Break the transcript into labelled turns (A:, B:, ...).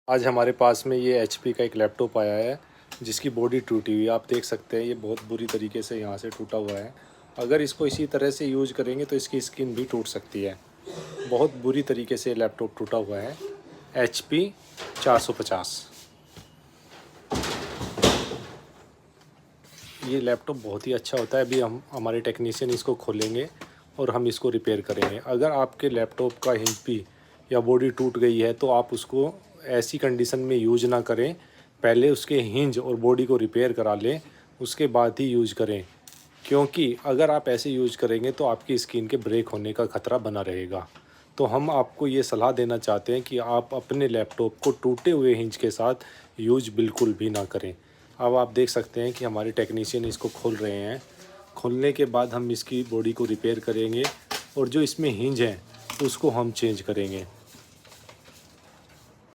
A: आज हमारे पास में ये HP का एक लैपटॉप आया है जिसकी बॉडी टूटी हुई है। आप देख सकते हैं ये बहुत बुरी तरीके से यहाँ से टूटा हुआ है। अगर इसको इसी तरह से यूज़ करेंगे तो इसकी स्क्रीन भी टूट सकती है। बहुत बुरी तरीके से लैपटॉप टूटा हुआ है। HP 450। ये लैपटॉप बहुत ही अच्छा होता है। अभी हम हमारे टेक्नीशियन इसको खोलेंगे और हम इसको रिपेयर करेंगे। अगर आपके लैपटॉप का हिंज भी या बॉडी टूट गई है तो आप उसको ऐसी कंडीशन में यूज ना करें। पहले उसके हिंज और बॉडी को रिपेयर करा लें, उसके बाद ही यूज करें, क्योंकि अगर आप ऐसे यूज करेंगे तो आपकी स्क्रीन के ब्रेक होने का ख़तरा बना रहेगा। तो हम आपको ये सलाह देना चाहते हैं कि आप अपने लैपटॉप को टूटे हुए हिंज के साथ यूज बिल्कुल भी ना करें। अब आप देख सकते हैं कि हमारे टेक्नीशियन इसको खोल रहे हैं। खोलने के बाद हम इसकी बॉडी को रिपेयर करेंगे और जो इसमें हिंज है उसको हम चेंज करेंगे।